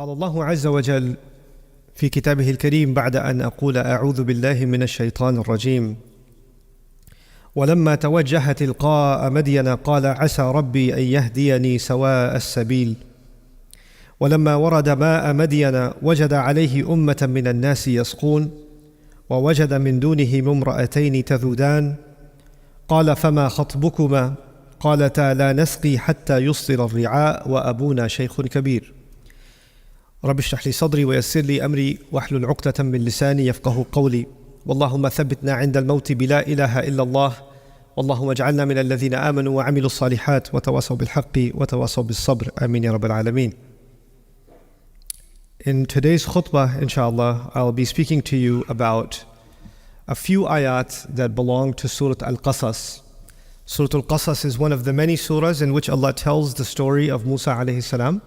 قال الله عز وجل في كتابه الكريم بعد أن أقول أعوذ بالله من الشيطان الرجيم ولما توجه تلقاء مدين قال عسى ربي أن يهديني سواء السبيل ولما ورد ماء مدين وجد عليه أمة من الناس يسقون ووجد من دونهم امرأتين تذودان قال فما خطبكما قالتا لا نسقي حتى يصدر الرعاء وأبونا شيخ كبير رب اشرح لي صدري ويسر لي أمري واحلل عقدة من لساني يفقه قولي اللهم ثبتنا عند الموت بلا إله إلا الله اللهم اجعلنا من الذين آمنوا وعملوا الصالحات وتواصوا بالحق وتواصوا بالصبر آمين يا رب العالمين. In today's khutbah, inshallah, I'll be speaking to you about a few ayat that belong to Surah Al-Qasas. Surah Al-Qasas is one of the many surahs in which Allah tells the story of Musa alayhi salam,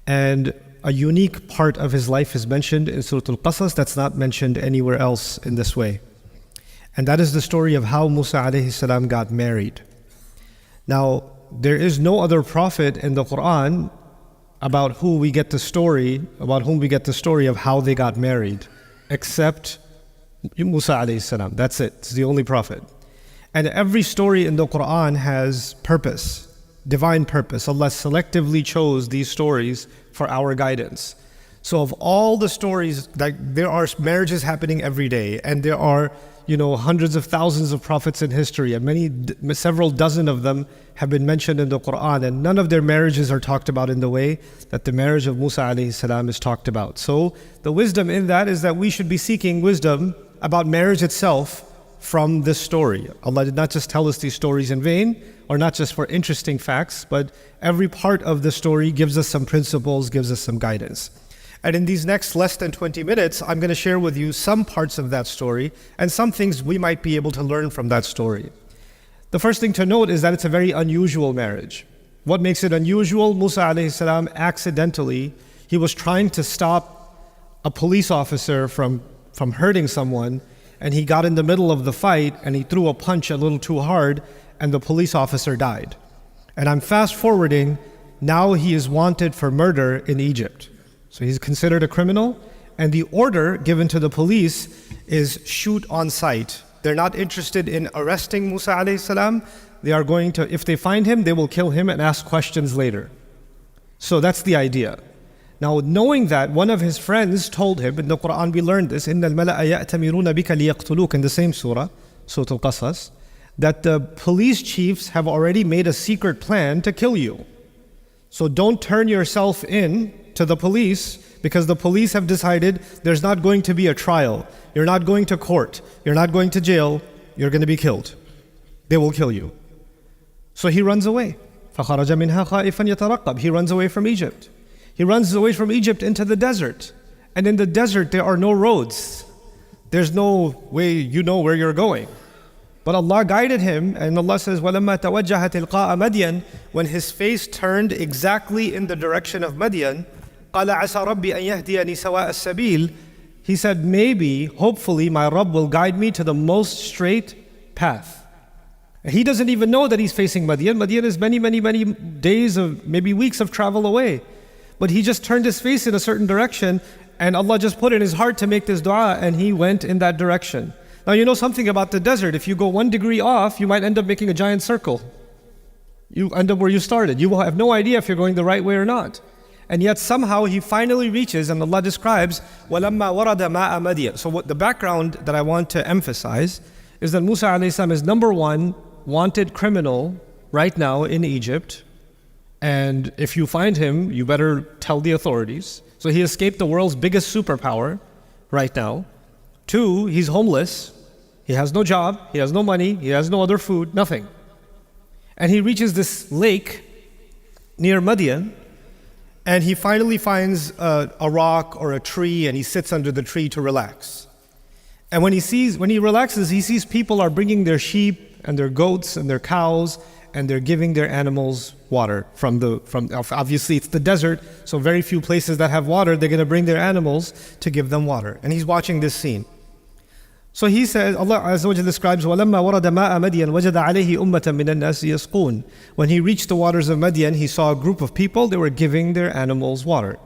and a unique part of his life is mentioned in Surah Al-Qasas that's not mentioned anywhere else in this way. And that is the story of how Musa alayhi salam got married. Now, there is no other prophet in the Quran about whom we get the story of how they got married, except Musa alayhi salam. That's it. It's the only prophet. And every story in the Quran has purpose. Divine purpose. Allah selectively chose these stories for our guidance. So of all the stories, like there are marriages happening every day, and there are, hundreds of thousands of prophets in history, and several dozen of them have been mentioned in the Quran, and none of their marriages are talked about in the way that the marriage of Musa alayhi salam is talked about. So the wisdom in that is that we should be seeking wisdom about marriage itself from this story. Allah did not just tell us these stories in vain, or not just for interesting facts, but every part of the story gives us some principles, gives us some guidance. And in these next less than 20 minutes, I'm going to share with you some parts of that story and some things we might be able to learn from that story. The first thing to note is that it's a very unusual marriage. What makes it unusual? Musa alayhi salam accidentally, he was trying to stop a police officer from hurting someone, and he got in the middle of the fight and he threw a punch a little too hard, and the police officer died. And I'm fast forwarding, now he is wanted for murder in Egypt. So he's considered a criminal, and the order given to the police is shoot on sight. They're not interested in arresting Musa alayhi salam. They are going to, if they find him, they will kill him and ask questions later. So that's the idea. Now, knowing that, one of his friends told him, in the Quran we learned this, إِنَّ الْمَلَأَ يَأْتَمِرُونَ بِكَ لِيَقْتُلُوكَ, in the same surah, Surah Al-Qasas, that the police chiefs have already made a secret plan to kill you. So don't turn yourself in to the police, because the police have decided there's not going to be a trial. You're not going to court. You're not going to jail. You're going to be killed. They will kill you. So he runs away. فَخَرَجَ مِنْهَا خَائِفًا يَتَرَقَّبْ. He runs away from Egypt. He runs away from Egypt into the desert. And in the desert, there are no roads. There's no way you know where you're going. But Allah guided him, and Allah says, وَلَمَّا تَوَجَّهَ تِلْقَاءَ مَدْيَنَ, when his face turned exactly in the direction of Madian, قَالَ عَسَى رَبِّي أَن يَهْدِيَنِي سَوَاءَ السَّبِيلِ, he said, maybe, hopefully, my Rabb will guide me to the most straight path. He doesn't even know that he's facing Madian. Madian is many, many, many days of, maybe weeks of travel away. But he just turned his face in a certain direction, and Allah just put in his heart to make this dua, and he went in that direction. Now you know something about the desert. If you go 1 degree off, you might end up making a giant circle. You end up where you started. You will have no idea if you're going the right way or not. And yet somehow he finally reaches, and Allah describes, وَلَمَّا وَرَدَ مَاءَ مَدْيَنَ. So what the background that I want to emphasize is that Musa alayhi salam is number one wanted criminal right now in Egypt. And if you find him, you better tell the authorities. So he escaped the world's biggest superpower right now. 2, he's homeless. He has no job, he has no money, he has no other food, nothing. And he reaches this lake near Madian, and he finally finds a rock or a tree, and he sits under the tree to relax. And when he relaxes, he sees people are bringing their sheep and their goats and their cows, and they're giving their animals water from obviously it's the desert, so very few places that have water, they're going to bring their animals to give them water. And he's watching this scene. So he says, Allah Azza wa Jalla describes, وَلَمَّا وَرَدَ مَاءَ مَدْيَنَ وَجَدَ عَلَيْهِ أُمَّةً مِنَ النَّاسِ يَسْقُونَ. When he reached the waters of Madian, he saw a group of people, they were giving their animals water.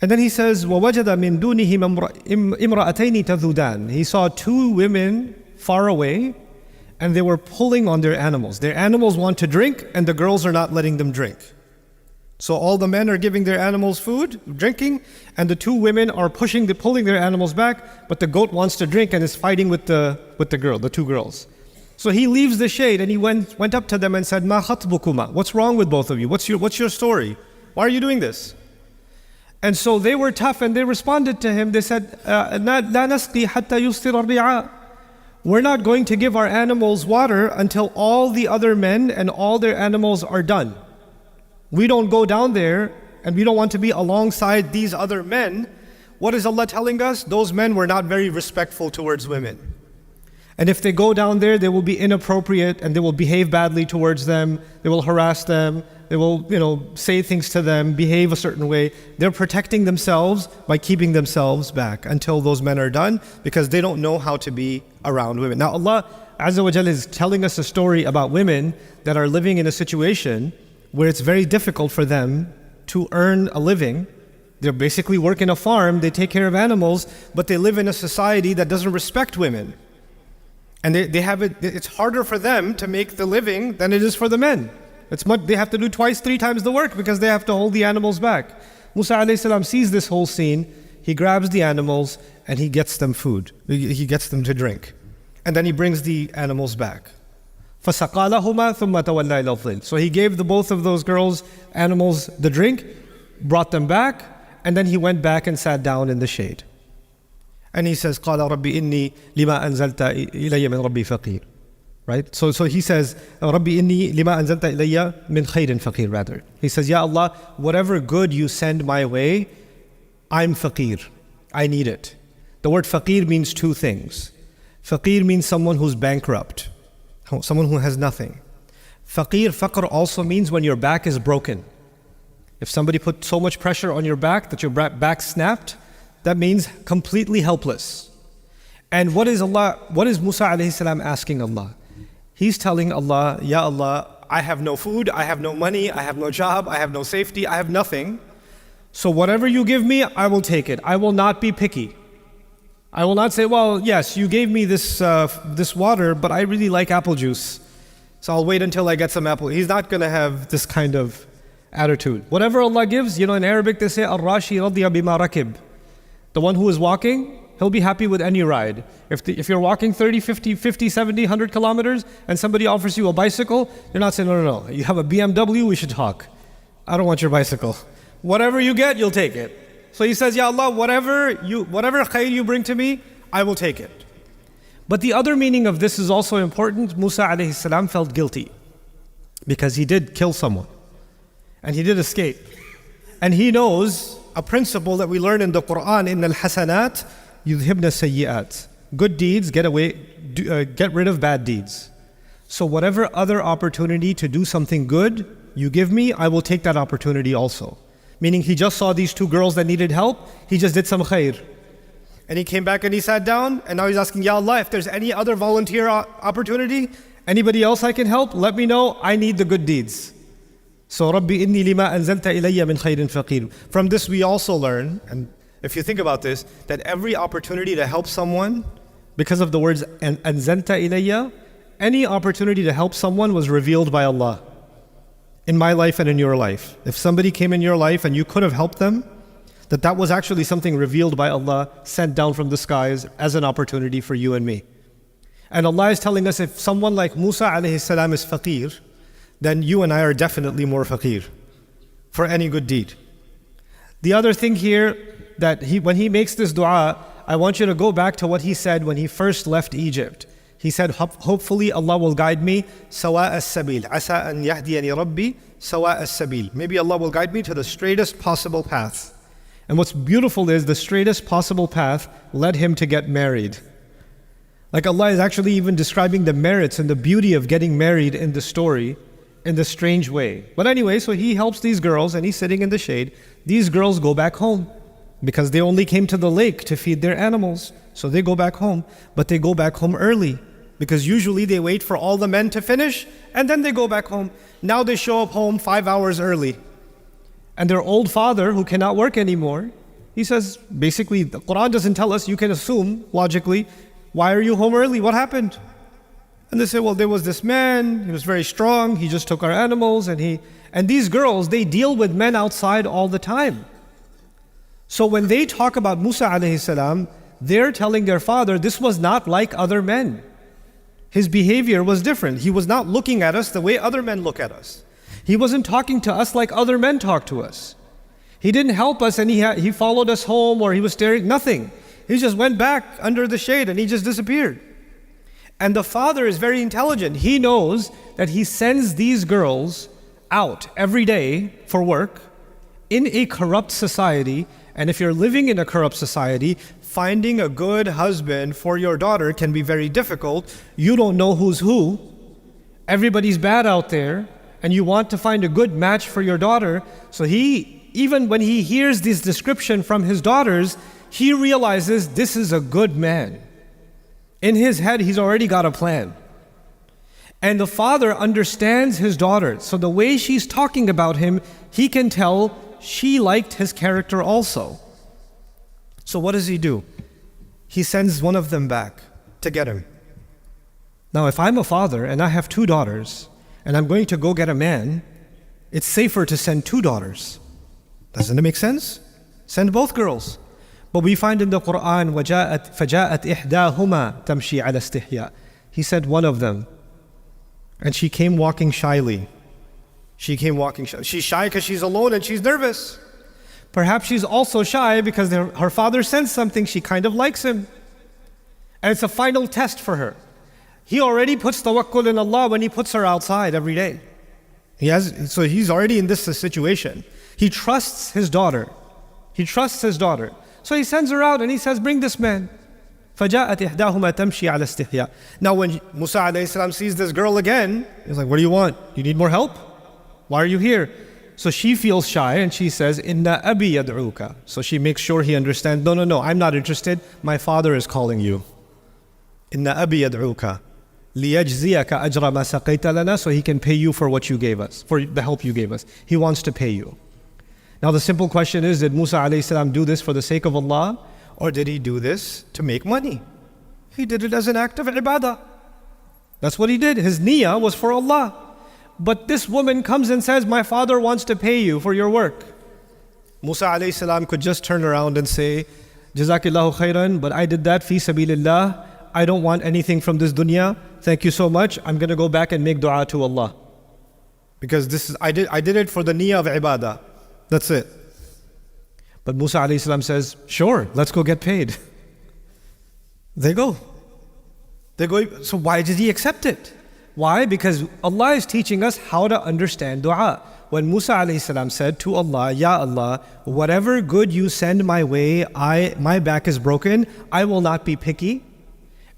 And then he says, وَوَجَدَ مِن دُونِهِمْ إِمْرَأَتَيْنِ تَذُودَانِ. He saw two women far away, and they were pulling on their animals. Their animals want to drink, and the girls are not letting them drink. So all the men are giving their animals food, drinking, and the two women are pulling their animals back, but the goat wants to drink and is fighting with the two girls. So he leaves the shade and he went up to them and said, "Ma khatbukuma? What's wrong with both of you? What's your story? Why are you doing this?" And so they were tough and they responded to him. They said, "La nasqi hatta yustir ar-ri'a." We're not going to give our animals water until all the other men and all their animals are done. We don't go down there and we don't want to be alongside these other men. What is Allah telling us? Those men were not very respectful towards women. And if they go down there, they will be inappropriate and they will behave badly towards them. They will harass them. They will, say things to them, behave a certain way. They're protecting themselves by keeping themselves back until those men are done, because they don't know how to be around women. Now Allah Azza wa Jalla is telling us a story about women that are living in a situation where it's very difficult for them to earn a living. They basically work in a farm, they take care of animals, but they live in a society that doesn't respect women. And it's harder for them to make the living than it is for the men. They have to do twice, 3 times the work because they have to hold the animals back. Musa alayhi salam sees this whole scene. He grabs the animals and he gets them food. He gets them to drink. And then he brings the animals back. فَسَقَالَهُمَا ثُمَّ تَوَلَّى إِلَى الظِّلِّ. So he gave both of those girls, animals, the drink, brought them back, and then he went back and sat down in the shade. And he says, قَالَ رَبِّ إِنِّي لِمَا أَنزَلْتَ إِلَيَّ مِنْ رَبِّي فَقِيرٌ. Right? So he says, رَبِّ إِنِّي لِمَا أَنزَلْتَ إِلَيَّ مِنْ خَيْرٍ فَقِيرٌ rather. He says, Ya Allah, whatever good you send my way, I'm faqir. I need it. The word faqir means 2 things. Faqir means someone who's bankrupt, someone who has nothing. Faqr also means when your back is broken. If somebody put so much pressure on your back that your back snapped, that means completely helpless. And what is Musa alayhi salam asking Allah? He's telling Allah, Ya Allah, I have no food, I have no money, I have no job, I have no safety, I have nothing. So whatever you give me, I will take it. I will not be picky. I will not say, well, yes, you gave me this water, but I really like apple juice, so I'll wait until I get some apple. He's not going to have this kind of attitude. Whatever Allah gives, in Arabic they say, Ar-Rashi radiya bima rakib. The one who is walking, he'll be happy with any ride. If you're walking 30, 50, 70, 100 kilometers, and somebody offers you a bicycle, you're not saying, no, you have a BMW, we should talk. I don't want your bicycle. Whatever you get, you'll take it. So he says, Ya Allah, whatever khair you bring to me, I will take it. But the other meaning of this is also important. Musa alayhi salam felt guilty because he did kill someone and he did escape. And he knows a principle that we learn in the Quran, in al-hasanat yudhibna sayyi'at. Good deeds get rid of bad deeds. So whatever other opportunity to do something good you give me, I will take that opportunity also. Meaning he just saw these 2 girls that needed help, he just did some khair. And he came back and he sat down, and now he's asking, Ya Allah, if there's any other volunteer opportunity, anybody else I can help, let me know, I need the good deeds. So, Rabbi inni lima anzalta ilayya min khairin faqir. From this we also learn, and if you think about this, that every opportunity to help someone, because of the words anzalta ilayya, any opportunity to help someone was revealed by Allah. In my life and in your life. If somebody came in your life and you could have helped them, that was actually something revealed by Allah, sent down from the skies as an opportunity for you and me. And Allah is telling us, if someone like Musa alayhi salam is faqir, then you and I are definitely more faqir for any good deed. The other thing here, that when he makes this dua, I want you to go back to what he said when he first left Egypt. He said, hopefully Allah will guide me sawa as-sabil. Asa an yahdiyani rabbi sawa as-sabil. Maybe Allah will guide me to the straightest possible path. And what's beautiful is the straightest possible path led him to get married. Like Allah is actually even describing the merits and the beauty of getting married in the story in this strange way. But anyway, so he helps these girls and he's sitting in the shade. These girls go back home because they only came to the lake to feed their animals. So they go back home, but they go back home early. Because usually they wait for all the men to finish and then they go back home. Now they show up home 5 hours early. And their old father, who cannot work anymore, He says, basically, the Quran doesn't tell us, you can assume, logically, why are you home early? What happened? And they say, well, there was this man, he was very strong, he just took our animals, and these girls, they deal with men outside all the time. So when they talk about Musa alayhi salam, they're telling their father, this was not like other men. His behavior was different. He was not looking at us the way other men look at us. He wasn't talking to us like other men talk to us. He didn't help us and he followed us home or he was staring, nothing. He just went back under the shade and he just disappeared. And the father is very intelligent. He knows that he sends these girls out every day for work in a corrupt society. And if you're living in a corrupt society, finding a good husband for your daughter can be very difficult. You don't know who's who. Everybody's bad out there. And you want to find a good match for your daughter. So even when he hears this description from his daughters, he realizes this is a good man. In his head, he's already got a plan. And the father understands his daughter. So the way she's talking about him, he can tell she liked his character also. So what does he do? He sends one of them back to get him. Now, if I'm a father and I have 2 daughters, and I'm going to go get a man, it's safer to send 2 daughters. Doesn't it make sense? Send both girls. But we find in the Quran, فَجَاءَتْ إِحْدَاهُمَا تَمْشِي عَلَى اسْتِحْيَاءٍ. He said one of them, and she came walking shyly. She's shy because she's alone and she's nervous. Perhaps she's also shy because her father sensed something, she kind of likes him. And it's a final test for her. He already puts tawakkul in Allah when he puts her outside every day. So he's already in this situation. He trusts his daughter. So he sends her out and he says, bring this man. فَجَاءَتْ إِحْدَاهُمَا تَمْشِي عَلَى اسْتِحْيَاءٍ. Now when Musa alayhi salam sees this girl again, he's like, what do you want? You need more help? Why are you here? So she feels shy and she says, Inna abi yad'uka. So she makes sure he understands, no, I'm not interested. My father is calling you. Inna abi yad'uka. لِيَجْزِيَكَ أَجْرَ مَا سَقَيْتَ لَنَا. So he can pay you for what you gave us, for the help you gave us. He wants to pay you. Now the simple question is, did Musa alayhi salam do this for the sake of Allah? Or did he do this to make money? He did it as an act of ibadah. That's what he did. His niyyah was for Allah. But this woman comes and says, my father wants to pay you for your work. Musa alayhi salam could just turn around and say, Jazakillahu khairan, but I did that fi sabilillah. I don't want anything from this dunya. Thank you so much. I'm going to go back and make dua to Allah. Because I did it for the niyyah of ibadah. That's it. But Musa alayhi salam says, sure, let's go get paid. They go. So why did he accept it? Why? Because Allah is teaching us how to understand dua. When Musa alayhi salam said to Allah, Ya Allah, whatever good you send my way, my back is broken, I will not be picky.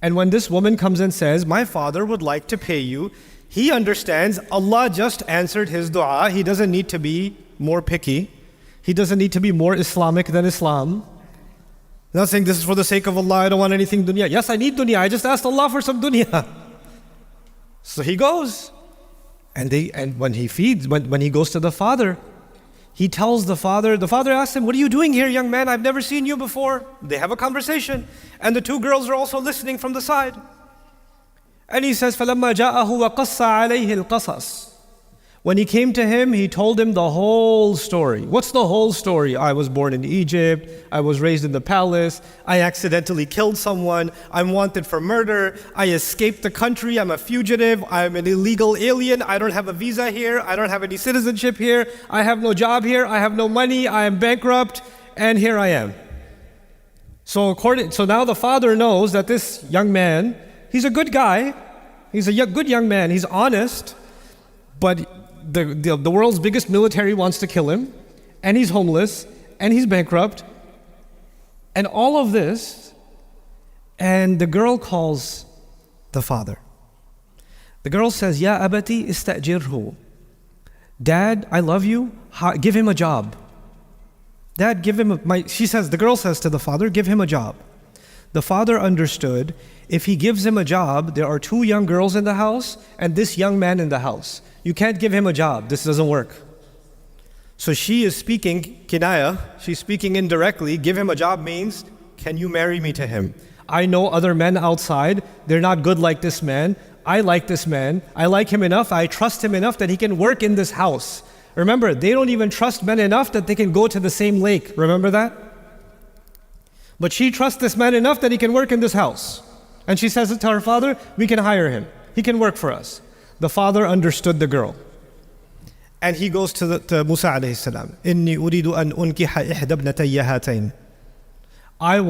And when this woman comes and says, my father would like to pay you, he understands Allah just answered his dua. He doesn't need to be more picky. He doesn't need to be more Islamic than Islam. Not saying this is for the sake of Allah, I don't want anything dunya. Yes, I need dunya. I just asked Allah for some dunya. So he goes. And when he goes to the father, he tells the father asks him, what are you doing here, young man? I've never seen you before. They have a conversation. And the 2 girls are also listening from the side. And he says, فَلَمَّا جَاءَهُ وَقَصَّ عَلَيْهِ الْقَصَصِ. When he came to him, he told him the whole story. What's the whole story? I was born in Egypt. I was raised in the palace. I accidentally killed someone. I'm wanted for murder. I escaped the country. I'm a fugitive. I'm an illegal alien. I don't have a visa here. I don't have any citizenship here. I have no job here. I have no money. I am bankrupt. And here I am. So now the father knows that this young man, he's a good guy. He's a good young man. He's honest. But the world's biggest military wants to kill him, and he's homeless, and he's bankrupt, and all of this, and the girl calls the father. The girl says, Ya abati istajirhu. Dad, I love you, give him a job. Dad, the girl says to the father, give him a job. The father understood, if he gives him a job, there are 2 young girls in the house, and this young man in the house. You can't give him a job. This doesn't work. So she is speaking kinaya, she's speaking indirectly. Give him a job means, can you marry me to him? I know other men outside, they're not good like this man. I like this man. I like him enough, I trust him enough that he can work in this house. Remember, they don't even trust men enough that they can go to the same lake. Remember that? But she trusts this man enough that he can work in this house. And she says it to her father, we can hire him. He can work for us. The father understood the girl. And he goes to Musa alayhi salam. إِنِّي أُرِيدُ أَنْ أُنْكِحَ إِحْدَى ابْنَتَيَّ هَاتَيْنِ I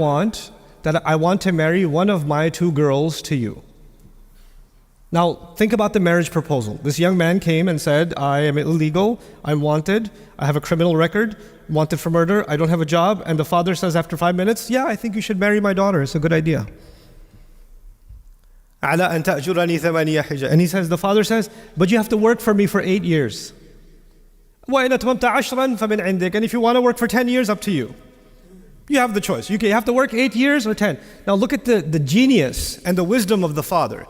want to marry one of my two girls to you. Now, think about the marriage proposal. This young man came and said, I am illegal, I'm wanted, I have a criminal record, wanted for murder, I don't have a job. And the father says after 5 minutes, yeah, I think you should marry my daughter, it's a good idea. عَلَىٰ أَن تَأْجُرَنِي ثَمَانِيَ حِجَّةٍ And he says, the father says, but you have to work for me for 8 years. وَإِنْ أَتْمَمْتَ عَشْرًا فَمِنْ عِنْدِكَ And if you want to work for 10 years, up to you. You have the choice. You have to work 8 years or 10. Now look at the genius and the wisdom of the father.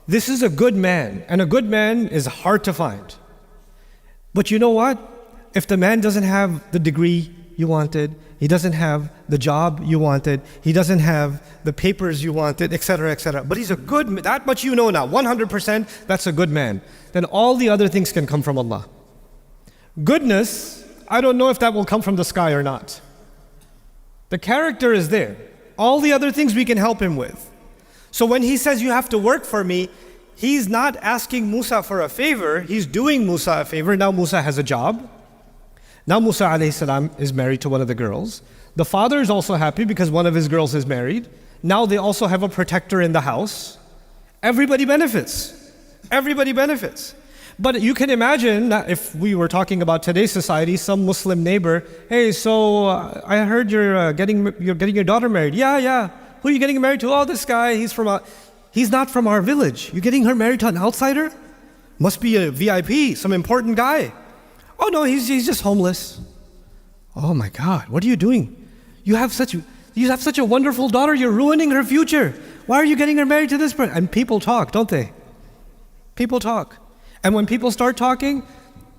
This is a good man, and a good man is hard to find. But you know what? If the man doesn't have the degree you wanted, he doesn't have the job you wanted, he doesn't have the papers you wanted, etc., but he's a good man, that much you know now, 100% that's a good man, then all the other things can come from Allah. Goodness, I don't know if that will come from the sky or not. The character is there. All the other things we can help him with. So when he says you have to work for me, he's not asking Musa for a favor, he's doing Musa a favor. Now Musa has a job. Now Musa alayhi salam is married to one of the girls. The father is also happy because one of his girls is married. Now they also have a protector in the house. Everybody benefits. Everybody benefits. But you can imagine that if we were talking about today's society, some Muslim neighbor, hey, so I heard you're getting your daughter married. Yeah. Who are you getting married to? Oh, this guy, he's not from our village. You're getting her married to an outsider? Must be a VIP, some important guy. Oh no, he's just homeless. Oh my God, what are you doing? You have such a wonderful daughter, you're ruining her future. Why are you getting her married to this person? And people talk, don't they? People talk. And when people start talking,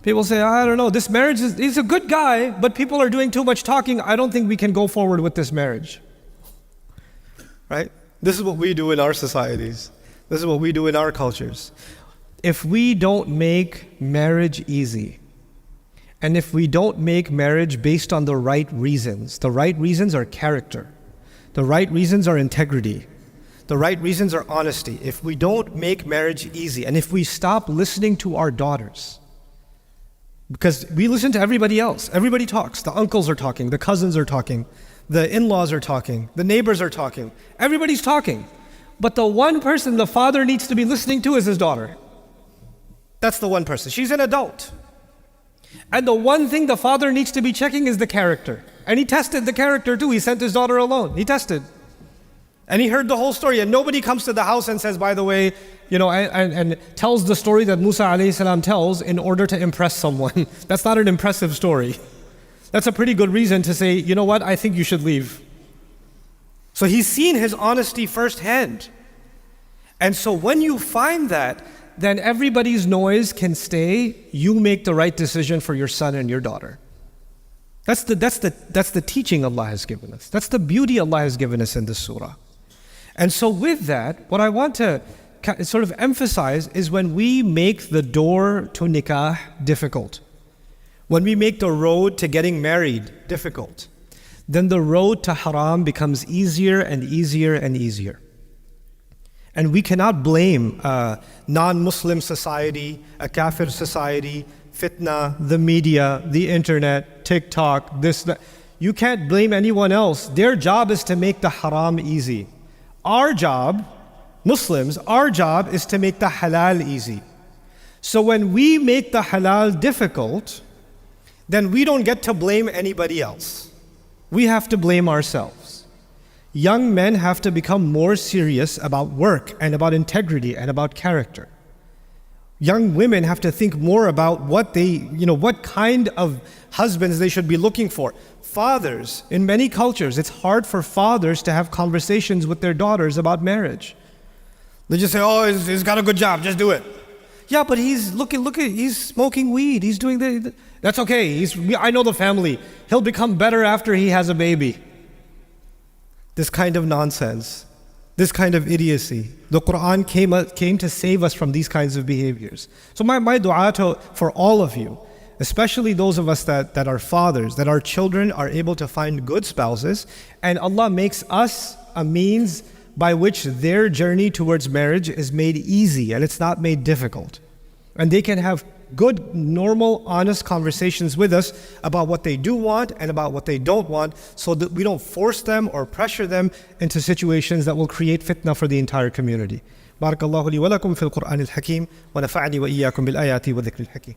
people say, I don't know, this marriage he's a good guy, but people are doing too much talking. I don't think we can go forward with this marriage. Right? This is what we do in our societies. This is what we do in our cultures. If we don't make marriage easy, and if we don't make marriage based on the right reasons are character, the right reasons are integrity, the right reasons are honesty. If we don't make marriage easy, and if we stop listening to our daughters, because we listen to everybody else, everybody talks, the uncles are talking, the cousins are talking, the in-laws are talking, the neighbors are talking, everybody's talking. But the one person the father needs to be listening to is his daughter. That's the one person. She's an adult. And the one thing the father needs to be checking is the character. And he tested the character too. He sent his daughter alone. He tested. And he heard the whole story. And nobody comes to the house and says, by the way, and tells the story that Musa alayhi salam tells in order to impress someone. That's not an impressive story. That's a pretty good reason to say, you know what, I think you should leave. So he's seen his honesty firsthand. And so when you find that, then everybody's noise can stay. You make the right decision for your son and your daughter. That's the teaching Allah has given us. That's the beauty Allah has given us in this surah. And so with that, what I want to sort of emphasize is when we make the door to nikah difficult, when we make the road to getting married difficult, then the road to haram becomes easier and easier and easier. And we cannot blame a non-Muslim society, a kafir society, fitna, the media, the internet, TikTok, this, that. You can't blame anyone else. Their job is to make the haram easy. Our job, Muslims, our job is to make the halal easy. So when we make the halal difficult, then we don't get to blame anybody else. We have to blame ourselves. Young men have to become more serious about work and about integrity and about character. Young women have to think more about what kind of husbands they should be looking for. Fathers, in many cultures, it's hard for fathers to have conversations with their daughters about marriage. They just say, oh, he's got a good job, just do it. Yeah, but look at, he's smoking weed. He's doing that's okay. I know the family. He'll become better after he has a baby. This kind of nonsense, this kind of idiocy. The Quran came to save us from these kinds of behaviors. So my dua for all of you, especially those of us that are fathers, that our children are able to find good spouses, and Allah makes us a means by which their journey towards marriage is made easy and it's not made difficult. And they can have good, normal, honest conversations with us about what they do want and about what they don't want, so that we don't force them or pressure them into situations that will create fitna for the entire community. بارك الله لي ولكم في القرآن الحكيم ونفعني وإياكم بالآيات والذكر الحكيم.